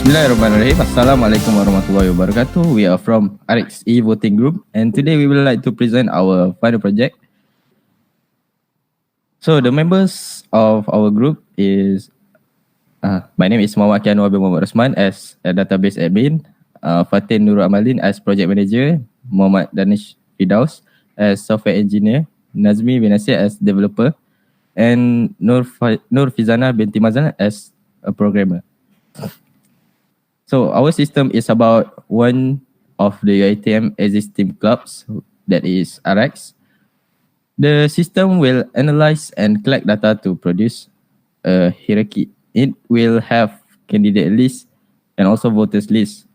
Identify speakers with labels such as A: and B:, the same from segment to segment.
A: Bismillahirrahmanirrahim. Assalamualaikum warahmatullahi wabarakatuh. We are from RXE Voting Group and today we would like to present our final project. So the members of our group is, my name is Muhammad ANWAR bin Muhammad ROSMAN as a database admin, FATIN NURUL AMALIN as project manager, Muhammad DANISH FIRDAUS as software engineer, NAZMEE bin NASIR as developer, and FIRZANAH BINTI MAZLAN as a programmer. So our system is about one of the UiTM existing clubs, that is RX. The system will analyze and collect data to produce a hierarchy. It will have candidate list and also voters list.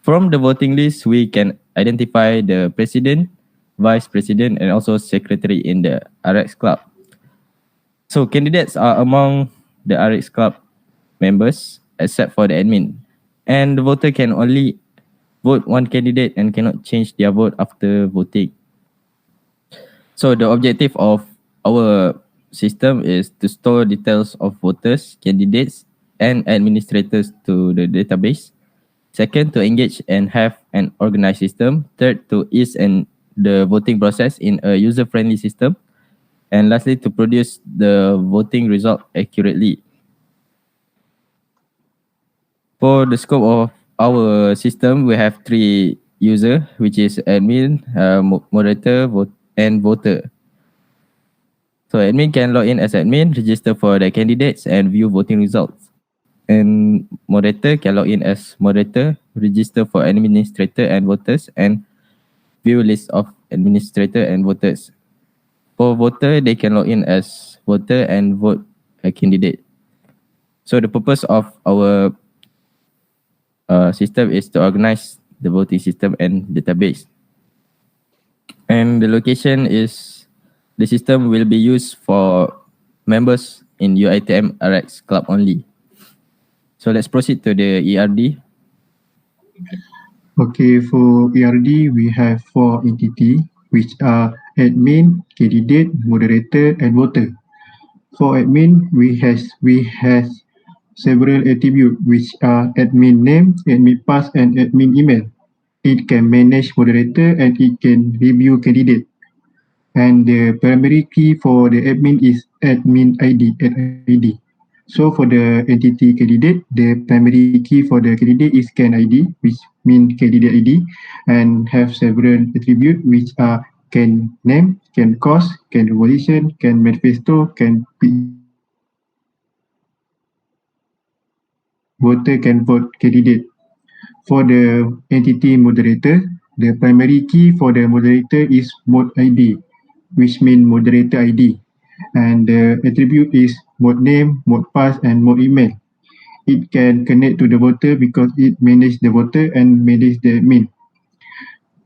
A: From the voting list, we can identify the president, vice president, and also secretary in the RX club. So candidates are among the RX club members except for the admin. And the voter can only vote one candidate and cannot change their vote after voting. So the objective of our system is to store details of voters, candidates, and administrators to the database. Second, to engage and have an organized system. Third, to ease the voting process in a user-friendly system. And lastly, to produce the voting result accurately. For the scope of our system, we have three users, which is admin, moderator, and voter. So admin can log in as admin, register for the candidates, and view voting results. And moderator can log in as moderator, register for administrator and voters, and view list of administrator and voters. For voter, they can log in as voter and vote a candidate. So the purpose of our system is to organize the voting system and database. And the location is, the system will be used for members in UiTM RX club only. So let's proceed to the ERD.
B: Okay, for ERD, we have 4 entities, which are admin, candidate, moderator, and voter. For admin, we have several attributes, which are admin name, admin pass, and admin email. It can manage moderator and it can review candidate. And the primary key for the admin is admin ID. So for the entity candidate, the primary key for the candidate is can ID, which means candidate ID, and have several attributes, which are can name, can cost, can position, can manifesto, can voter can vote candidate. For the entity moderator, the primary key for the moderator is mod ID, which means moderator ID. And the attribute is mod name, mod pass, and mod email. It can connect to the voter because it manages the voter and manages the admin.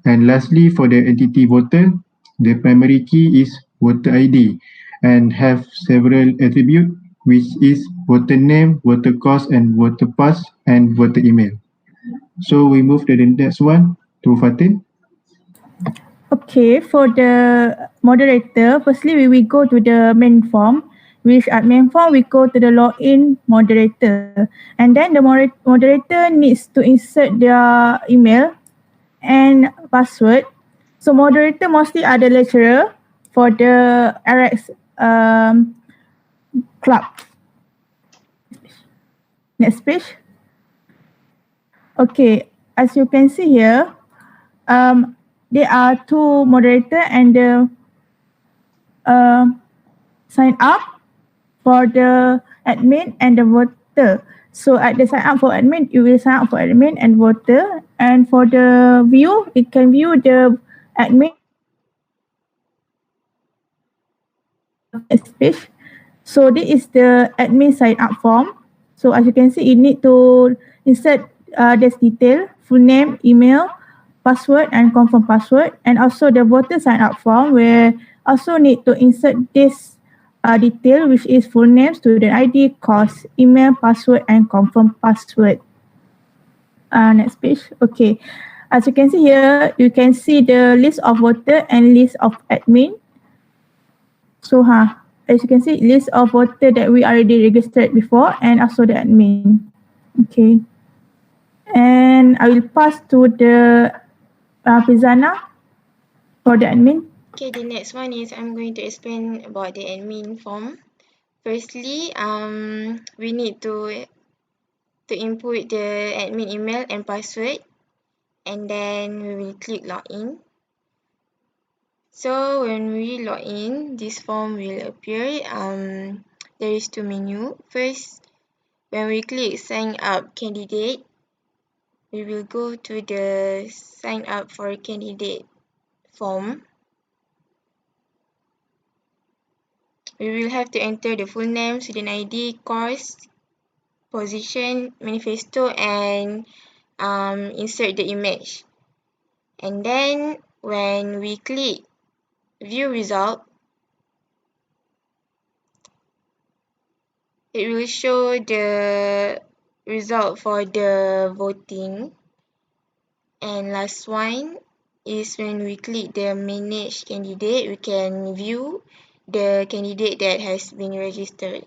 B: And lastly, for the entity voter, the primary key is voter ID and have several attributes, which is voter name, voter cost, and voter pass, and voter email. So we move to the next one, to Fatin.
C: Okay, for the moderator, firstly we will go to the main form, which at main form we go to the login moderator. And then the moderator needs to insert their email and password. So moderator mostly are the lecturer for the RX club. Next page. Okay, as you can see here, there are 2 moderator and the sign up for the admin and the voter. So at the sign up for admin, you will sign up for admin and voter. And for the view, it can view the admin page. So this is the admin sign up form. So as you can see, you need to insert this detail, full name, email, password, and confirm password. And also the voter sign up form, where also need to insert this detail, which is full name, student ID, course, email, password, and confirm password. Next page. Okay. As you can see here, you can see the list of voter and list of admin. So as you can see, list of voter that we already registered before and also the admin. Okay. And I will pass to the FIRZANAH for the admin.
D: Okay, the next one is I'm going to explain about the admin form. Firstly, we need to input the admin email and password, and then we will click login. So when we log in, this form will appear. There is two menus. First, when we click sign up candidate, we will go to the sign up for candidate form. We will have to enter the full name, student ID, course, position, manifesto, and insert the image. And then when we click view result, it will show the result for the voting. And last one is when we click the manage candidate, we can view the candidate that has been registered.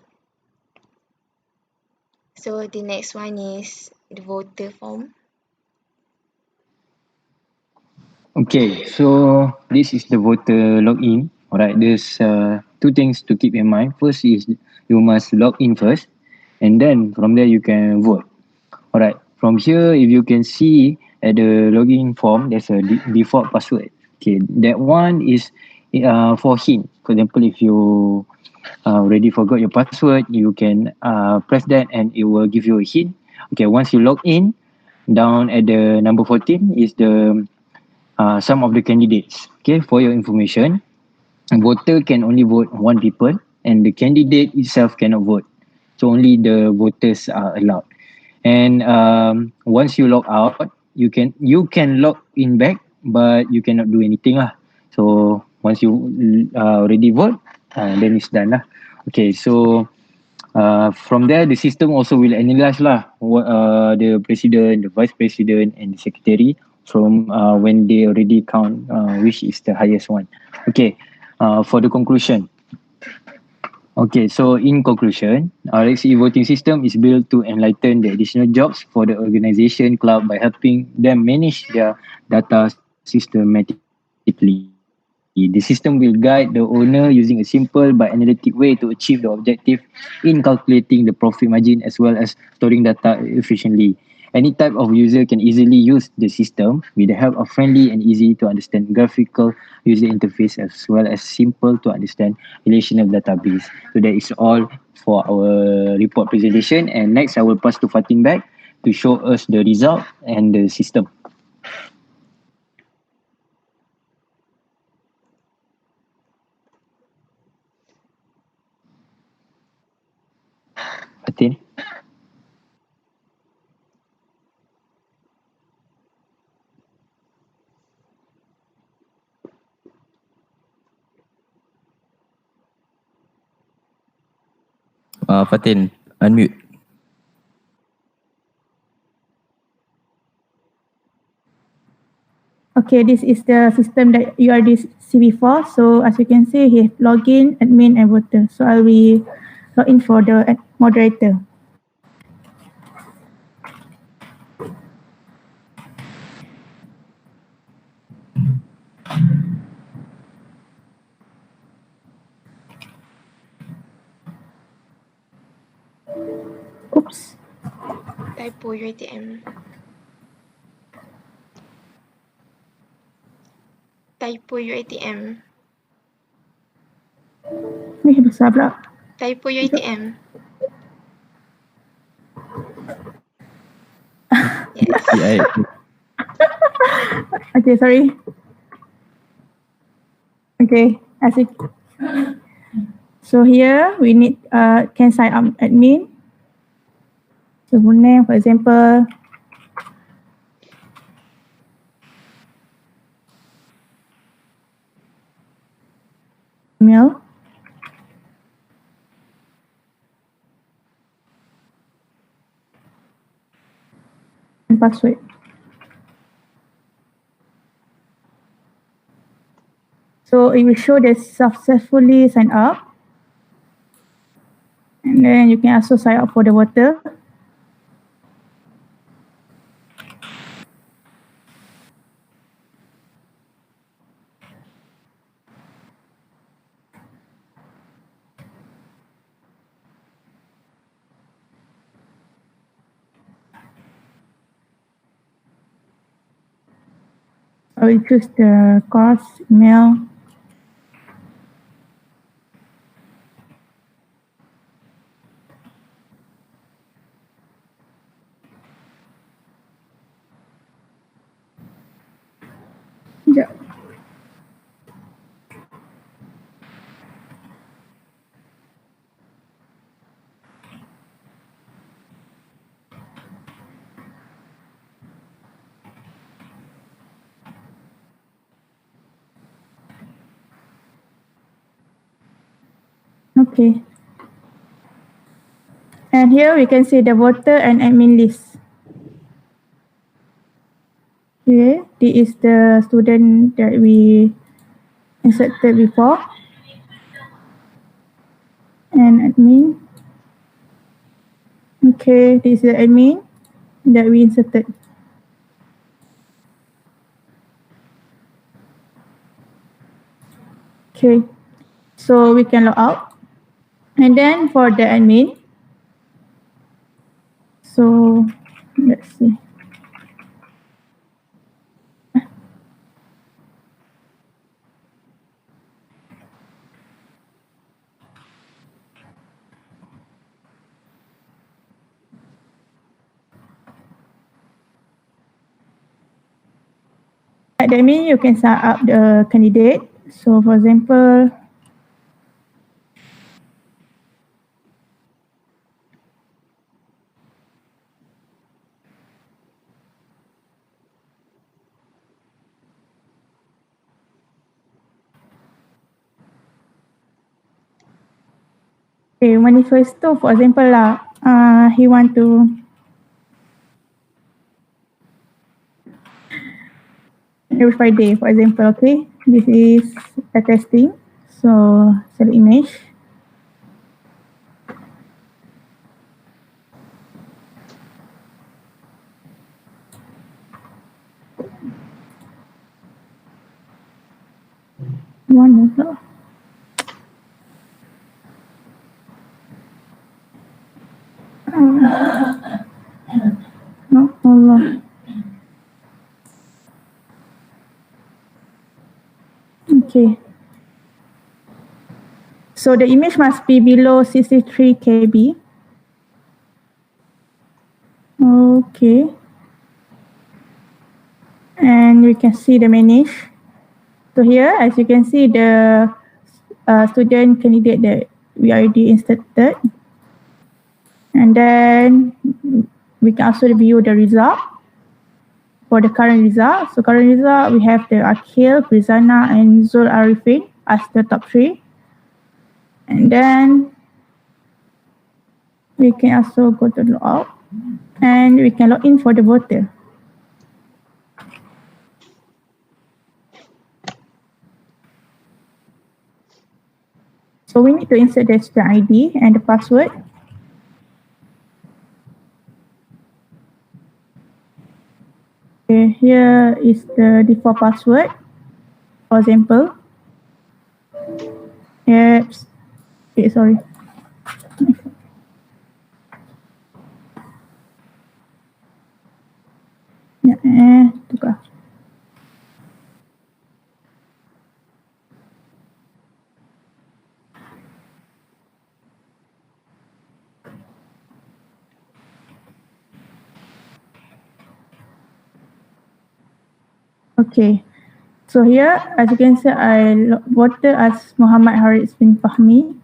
D: So the next one is the voter form.
E: Okay, so this is the voter login. Alright, there's two things to keep in mind. First is you must log in first, and then from there you can vote. Alright, from here, if you can see at the login form, there's a default password. Okay, that one is for hint. For example, if you already forgot your password, you can press that and it will give you a hint. Okay, once you log in, down at the number 14 is the some of the candidates. Okay, for your information, a voter can only vote one people and the candidate itself cannot vote. So only the voters are allowed. And once you log out, you can log in back, but you cannot do anything lah. So once you already vote, then it's done lah. Okay, so from there the system also will analyze lah what the president, the vice president, and the secretary from when they already count which is the highest one. Okay, for the conclusion. Okay, so in conclusion, RXE voting system is built to enlighten the additional jobs for the organization club by helping them manage their data systematically. The system will guide the owner using a simple but analytic way to achieve the objective in calculating the profit margin as well as storing data efficiently. Any type of user can easily use the system with the help of friendly and easy to understand graphical user interface as well as simple to understand relational database. So that is all for our report presentation, and next I will pass to Fatin back to show us the result and the system. Fatin.
A: Fatin, unmute.
C: Okay, this is the system that you already see before. So as you can see, here login, admin, and voter. So I will log in for the moderator. Oops.
D: Typo UiTM. Typo UiTM.
C: Ni besar pula.
D: Typo UiTM. Yes.
A: Yeah.
C: Okay, sorry. Okay, as it. So here we need can sign up admin. So full name, for example. Email. And password. So it will show they successfully signed up. And then you can also sign up for the voter. I will choose the course email. Sekejap. Okay. And here we can see the voter and admin list. Okay, this is the student that we inserted before. And admin. Okay, this is the admin that we inserted. Okay, so we can log out. And then for the admin, so let's see. At the admin, you can set up the candidate. So for example, okay, manifesto, for example lah, he want to every Friday, for example, okay. This is a testing. So select image. One also. No, Allah. Okay. So the image must be below 63 KB. Okay. And we can see the manage. So here, as you can see, the student candidate that we already inserted. And then we can also review the result for the current result. So current result, we have the AQIL, FIRZANAH, and Zul Arifin as the top 3. And then we can also go to logout and we can log in for the voter. So we need to insert the student ID and the password. Okay, here is the default password. For example, yes. Okay, sorry. Ya, tukar. Okay, so here, as you can see, I voted as Muhammad Haris bin Fahmi.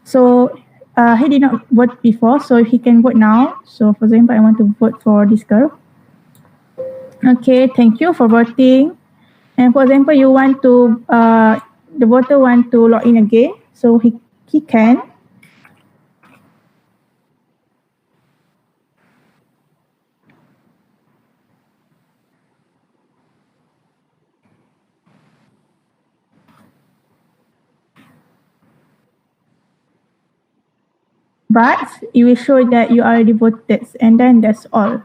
C: So he did not vote before, so he can vote now. So for example, I want to vote for this girl. Okay, thank you for voting. And for example, you want to, the voter want to log in again, so he can. But it will show that you already voted, and then that's all.